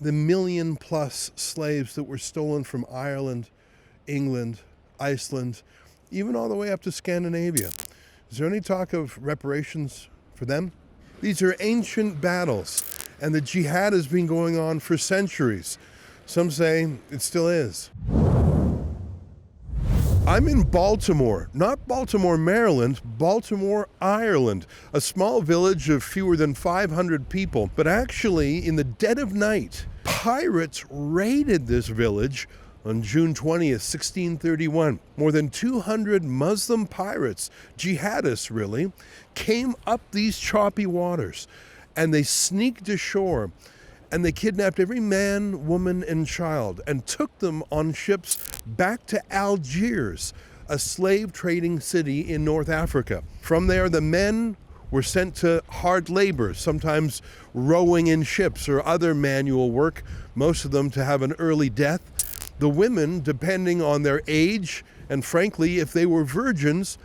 the million-plus slaves that were stolen from Ireland, England, Iceland, even all the way up to Scandinavia. Is there any talk of reparations for them? These are ancient battles, and the jihad has been going on for centuries. Some say it still is. I'm in Baltimore, not Baltimore, Maryland, Baltimore, Ireland, a small village of fewer than 500 people. But actually, in the dead of night, pirates raided this village on June 20th, 1631. More than 200 Muslim pirates, jihadists really, came up these choppy waters, and they sneaked ashore, and they kidnapped every man, woman, and child and took them on ships back to Algiers, a slave trading city in North Africa. From there, the men were sent to hard labor, sometimes rowing in ships or other manual work, most of them to have an early death. The women, depending on their age, and frankly, if they were virgins,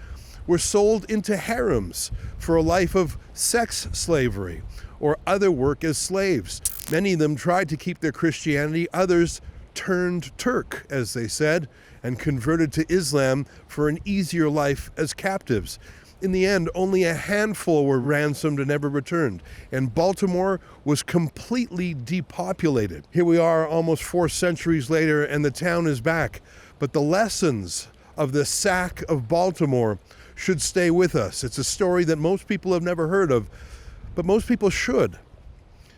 were sold into harems for a life of sex slavery or other work as slaves. Many of them tried to keep their Christianity. Others turned Turk, as they said, and converted to Islam for an easier life as captives. In the end, only a handful were ransomed and never returned, and Baltimore was completely depopulated. Here we are almost 4 centuries later, and the town is back. But the lessons of the sack of Baltimore should stay with us. It's a story that most people have never heard of, but most people should,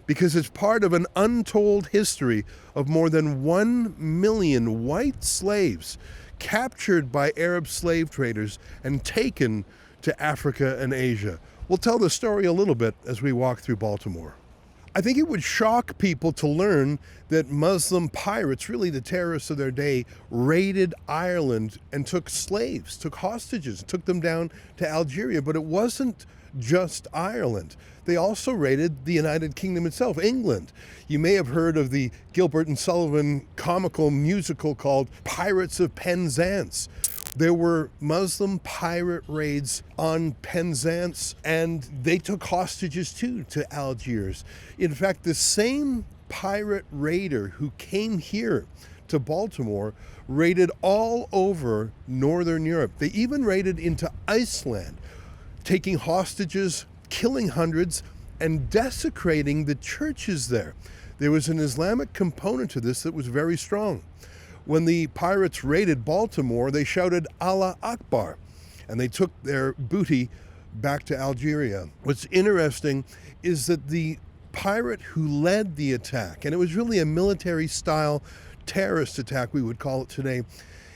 because it's part of an untold history of more than 1 million white slaves captured by Arab slave traders and taken to Africa and Asia. We'll tell the story a little bit as we walk through Baltimore. I think it would shock people to learn that Muslim pirates, really the terrorists of their day, raided Ireland and took slaves, took hostages, took them down to Algeria. But it wasn't just Ireland. They also raided the United Kingdom itself, England. You may have heard of the Gilbert and Sullivan comical musical called Pirates of Penzance. There were Muslim pirate raids on Penzance, and they took hostages too to Algiers. In fact, the same pirate raider who came here to Baltimore raided all over Northern Europe. They even raided into Iceland, taking hostages, killing hundreds, and desecrating the churches there. There was an Islamic component to this that was very strong. When the pirates raided Baltimore, they shouted Allah Akbar, and they took their booty back to Algeria. What's interesting is that the pirate who led the attack, and it was really a military-style terrorist attack, we would call it today,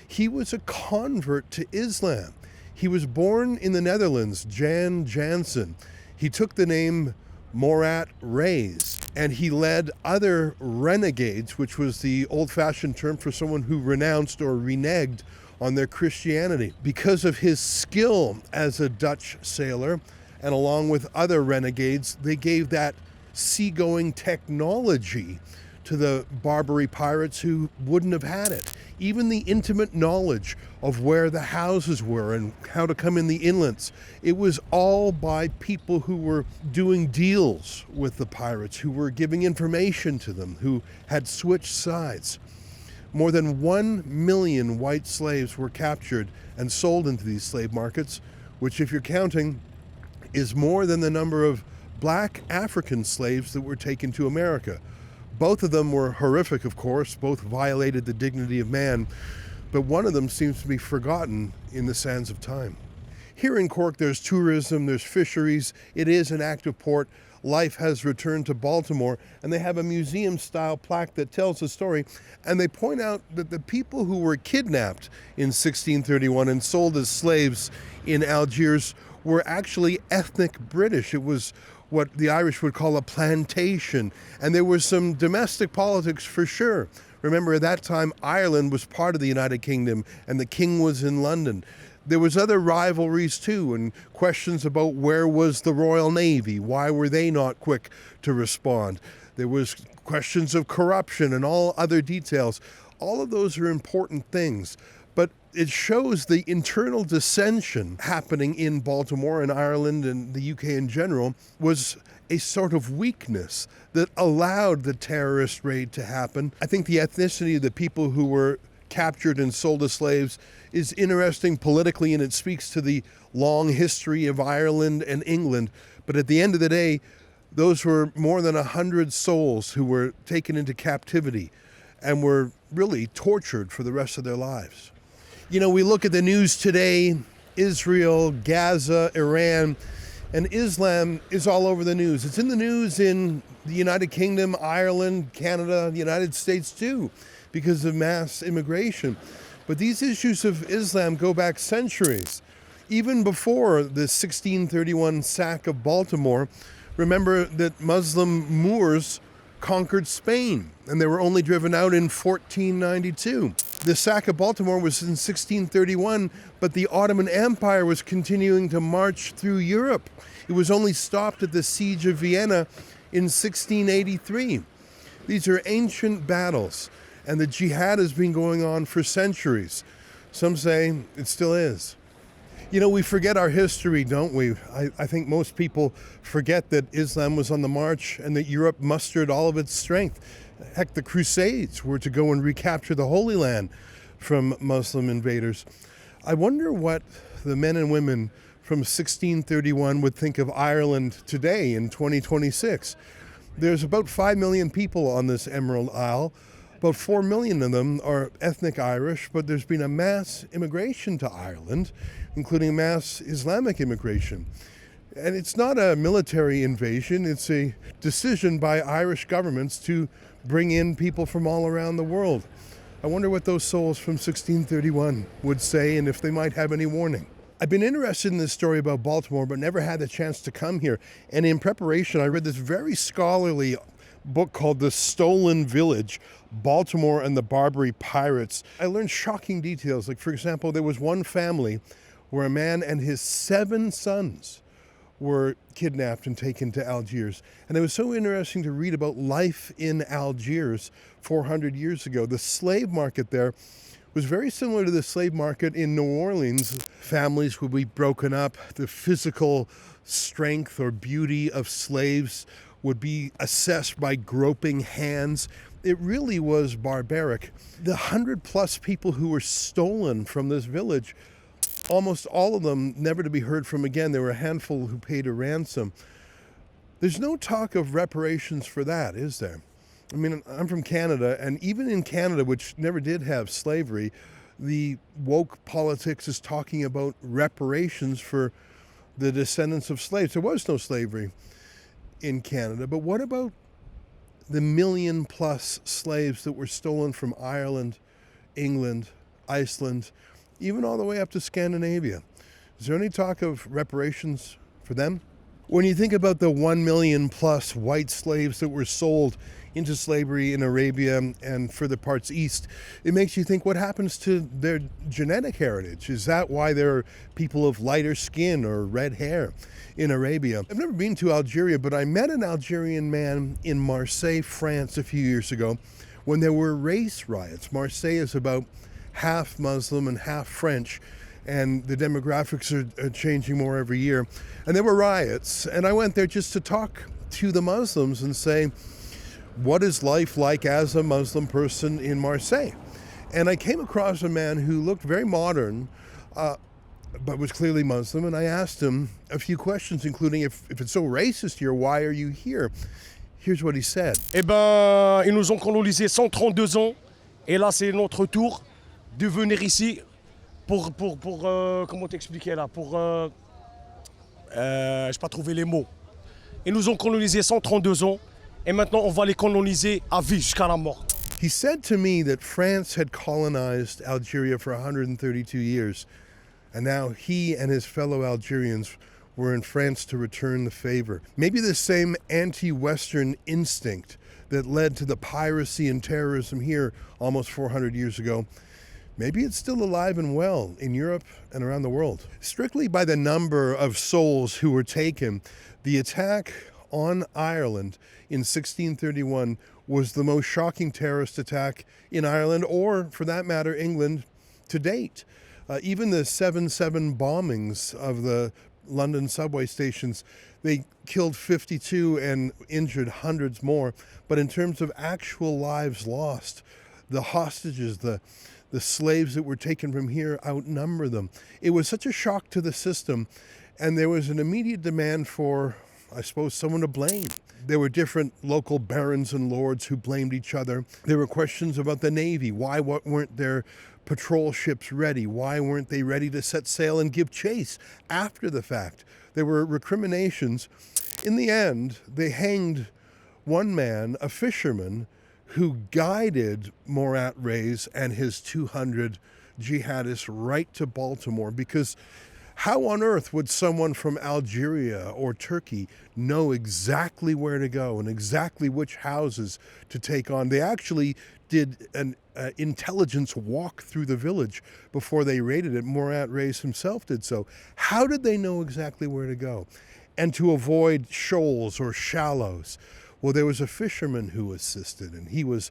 he was a convert to Islam. He was born in the Netherlands, Jan Jansen. He took the name Morat Reis, and he led other renegades, which was the old-fashioned term for someone who renounced or reneged on their Christianity. Because of his skill as a Dutch sailor, and along with other renegades, they gave that seagoing technology to the Barbary pirates who wouldn't have had it. Even the intimate knowledge of where the houses were and how to come in the inlets, it was all by people who were doing deals with the pirates, who were giving information to them, who had switched sides. More than 1 million white slaves were captured and sold into these slave markets, which, if you're counting, is more than the number of black African slaves that were taken to America. Both of them were horrific, of course. Both violated the dignity of man, but one of them seems to be forgotten in the sands of time. Here in Cork, there's tourism, there's fisheries. It is an active port. Life has returned to Baltimore, and they have a museum-style plaque that tells the story. And they point out that the people who were kidnapped in 1631 and sold as slaves in Algiers were actually ethnic British. It was what the Irish would call a plantation. And there was some domestic politics for sure. Remember, at that time, Ireland was part of the United Kingdom and the king was in London. There was other rivalries too, and questions about where was the Royal Navy? Why were they not quick to respond? There was questions of corruption and all other details. All of those are important things. But it shows the internal dissension happening in Baltimore and Ireland and the UK in general was a sort of weakness that allowed the terrorist raid to happen. I think the ethnicity of the people who were captured and sold as slaves is interesting politically, and it speaks to the long history of Ireland and England. But at the end of the day, those were more than 100 souls who were taken into captivity and were really tortured for the rest of their lives. You know, we look at the news today, Israel, Gaza, Iran, and Islam is all over the news. It's in the news in the United Kingdom, Ireland, Canada, the United States too, because of mass immigration. But these issues of Islam go back centuries. Even before the 1631 sack of Baltimore, remember that Muslim Moors conquered Spain, and they were only driven out in 1492. The sack of Baltimore was in 1631, but the Ottoman Empire was continuing to march through Europe. It was only stopped at the Siege of Vienna in 1683. These are ancient battles, and the jihad has been going on for centuries. Some say it still is. You know, we forget our history, don't we? I think most people forget that Islam was on the march and that Europe mustered all of its strength. Heck, the Crusades were to go and recapture the Holy Land from Muslim invaders. I wonder what the men and women from 1631 would think of Ireland today in 2026. There's about 5 million people on this Emerald Isle. About 4 million of them are ethnic Irish, but there's been a mass immigration to Ireland, including mass Islamic immigration. And it's not a military invasion, it's a decision by Irish governments to bring in people from all around the world. I wonder what those souls from 1631 would say and if they might have any warning. I've been interested in this story about Baltimore, but never had the chance to come here. And in preparation, I read this very scholarly book called The Stolen Village, Baltimore and the Barbary Pirates. I learned shocking details. Like, for example, there was one family where a man and his 7 sons were kidnapped and taken to Algiers. And it was so interesting to read about life in Algiers 400 years ago. The slave market there was very similar to the slave market in New Orleans. Families would be broken up. The physical strength or beauty of slaves would be assessed by groping hands. It really was barbaric. The 100+ people who were stolen from this village, almost all of them never to be heard from again. There were a handful who paid a ransom. There's no talk of reparations for that, is there? I mean, I'm from Canada, and even in Canada, which never did have slavery, the woke politics is talking about reparations for the descendants of slaves. There was no slavery in Canada, but what about the 1 million+ slaves that were stolen from Ireland, England, Iceland, even all the way up to Scandinavia? Is there any talk of reparations for them? When you think about the 1 million+ white slaves that were sold into slavery in Arabia and further parts east, it makes you think, what happens to their genetic heritage? Is that why there are people of lighter skin or red hair in Arabia? I've never been to Algeria, but I met an Algerian man in Marseille, France a few years ago when there were race riots. Marseille is about half Muslim and half French, and the demographics are changing more every year. And there were riots, and I went there just to talk to the Muslims and say, what is life like as a Muslim person in Marseille? And I came across a man who looked very modern, but was clearly Muslim, and I asked him a few questions, including if it's so racist here, why are you here? Here's what he said. Eh ben, ils nous ont colonisé 132 ans, et là c'est notre tour de venir ici pour comment t'expliquer là, j'ai pas trouvé les mots. Ils nous ont colonisé 132 ans, et maintenant on va les coloniser à vie jusqu'à la mort. He said to me that France had colonized Algeria for 132 years, and now he and his fellow Algerians were in France to return the favor. Maybe the same anti-Western instinct that led to the piracy and terrorism here almost 400 years ago, maybe it's still alive and well in Europe and around the world. Strictly by the number of souls who were taken, the attack on Ireland in 1631 was the most shocking terrorist attack in Ireland, or for that matter, England, to date. Even the 7/7 bombings of the London subway stations. They killed 52 and injured hundreds more. But in terms of actual lives lost, the hostages, the slaves that were taken from here outnumber them. It was such a shock to the system, and there was an immediate demand for, I suppose, someone to blame. There were different local barons and lords who blamed each other. There were questions about the Navy. Why weren't their patrol ships ready? Why weren't they ready to set sail and give chase after the fact? There were recriminations. In the end, they hanged one man, a fisherman, who guided Morat Reis and his 200 jihadists right to Baltimore, because how on earth would someone from Algeria or Turkey know exactly where to go and exactly which houses to take on? They actually did an intelligence walk through the village before they raided it. Morat Reis himself did so. How did they know exactly where to go? And to avoid shoals or shallows? Well, there was a fisherman who assisted, and he was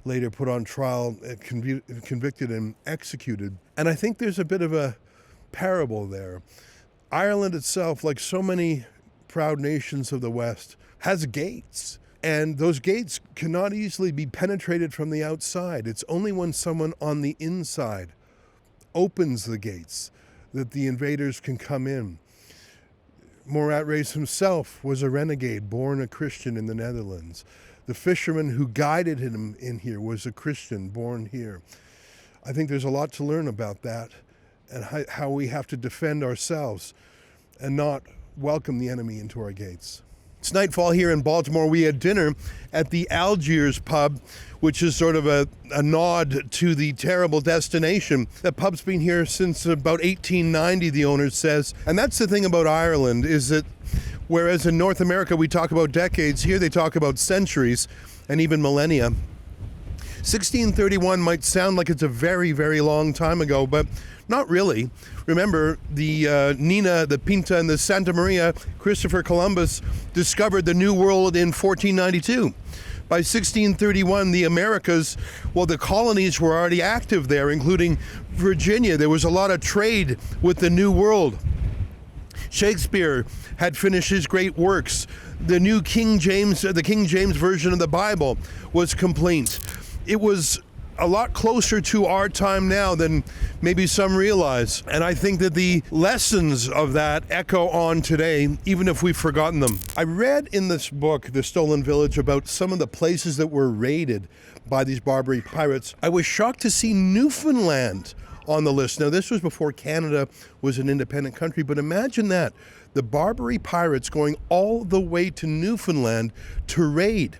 later put on trial, convicted and executed. And I think there's a bit of a parable there. Ireland itself, like so many proud nations of the West, has gates. And those gates cannot easily be penetrated from the outside. It's only when someone on the inside opens the gates that the invaders can come in. Morat Reis himself was a renegade, born a Christian in the Netherlands. The fisherman who guided him in here was a Christian, born here. I think there's a lot to learn about that, and how we have to defend ourselves and not welcome the enemy into our gates. It's nightfall here in Baltimore. We had dinner at the Algiers pub, which is sort of a nod to the terrible destination. The pub's been here since about 1890, the owner says. And that's the thing about Ireland, is that whereas in North America we talk about decades, here they talk about centuries and even millennia. 1631 might sound like it's a very, very long time ago, but not really. Remember, the Nina, the Pinta, and the Santa Maria, Christopher Columbus discovered the New World in 1492. By 1631, the Americas, well, the colonies were already active there, including Virginia. There was a lot of trade with the New World. Shakespeare had finished his great works. The new King James Version of the Bible was complete. It was a lot closer to our time now than maybe some realize. And I think that the lessons of that echo on today, even if we've forgotten them. I read in this book, The Stolen Village, about some of the places that were raided by these Barbary pirates. I was shocked to see Newfoundland on the list. Now, this was before Canada was an independent country, but imagine that. The Barbary pirates going all the way to Newfoundland to raid.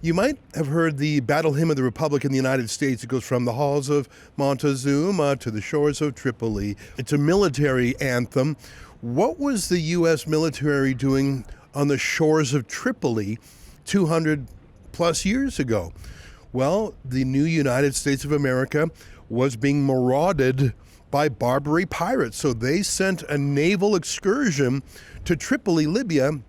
You might have heard the Battle Hymn of the Republic in the United States. It goes from the halls of Montezuma to the shores of Tripoli. It's a military anthem. What was the U.S. military doing on the shores of Tripoli 200 plus years ago? Well, the new United States of America was being marauded by Barbary pirates. So they sent a naval excursion to Tripoli, Libya,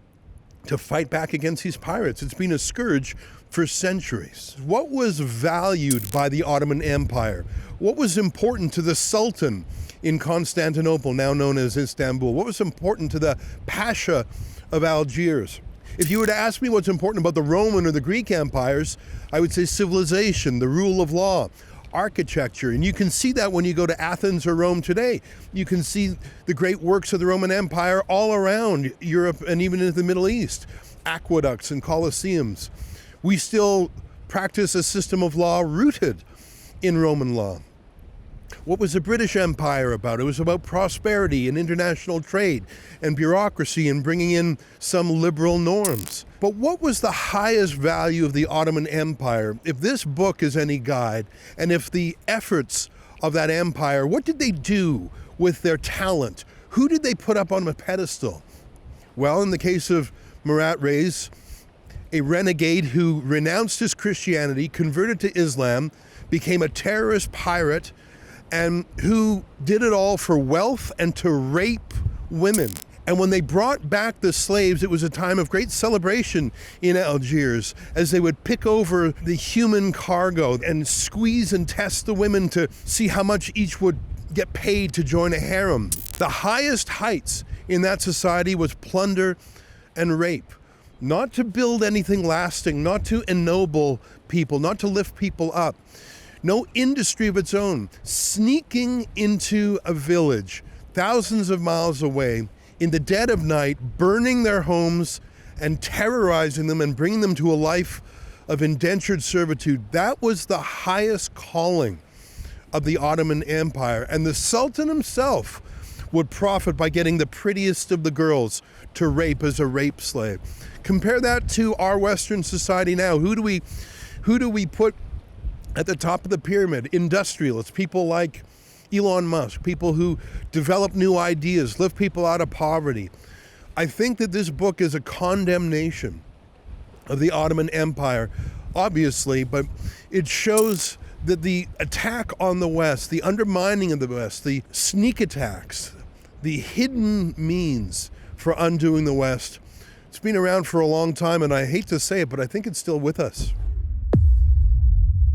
to fight back against these pirates. It's been a scourge for centuries. What was valued by the Ottoman Empire? What was important to the Sultan in Constantinople, now known as Istanbul? What was important to the Pasha of Algiers? If you were to ask me what's important about the Roman or the Greek empires, I would say civilization, the rule of law, architecture. And you can see that when you go to Athens or Rome today. You can see the great works of the Roman Empire all around Europe and even into the Middle East. Aqueducts and colosseums. We still practice a system of law rooted in Roman law. What was the British Empire about? It was about prosperity and international trade and bureaucracy and bringing in some liberal norms. But what was the highest value of the Ottoman Empire? If this book is any guide, and if the efforts of that empire, what did they do with their talent? Who did they put up on a pedestal? Well, in the case of Morat Reis, a renegade who renounced his Christianity, converted to Islam, became a terrorist pirate, and who did it all for wealth and to rape women. And when they brought back the slaves, it was a time of great celebration in Algiers as they would pick over the human cargo and squeeze and test the women to see how much each would get paid to join a harem. The highest heights in that society was plunder and rape. Not to build anything lasting, not to ennoble people, not to lift people up. No industry of its own. Sneaking into a village thousands of miles away in the dead of night, burning their homes and terrorizing them and bringing them to a life of indentured servitude. That was the highest calling of the Ottoman Empire. And the Sultan himself would profit by getting the prettiest of the girls to rape as a rape slave. Compare that to our Western society now. Who do we put at the top of the pyramid? Industrialists, people like Elon Musk, people who develop new ideas, lift people out of poverty. I think that this book is a condemnation of the Ottoman Empire, obviously, but it shows that the attack on the West, the undermining of the West, the sneak attacks, the hidden means for undoing the West, it's been around for a long time, and I hate to say it, but I think it's still with us.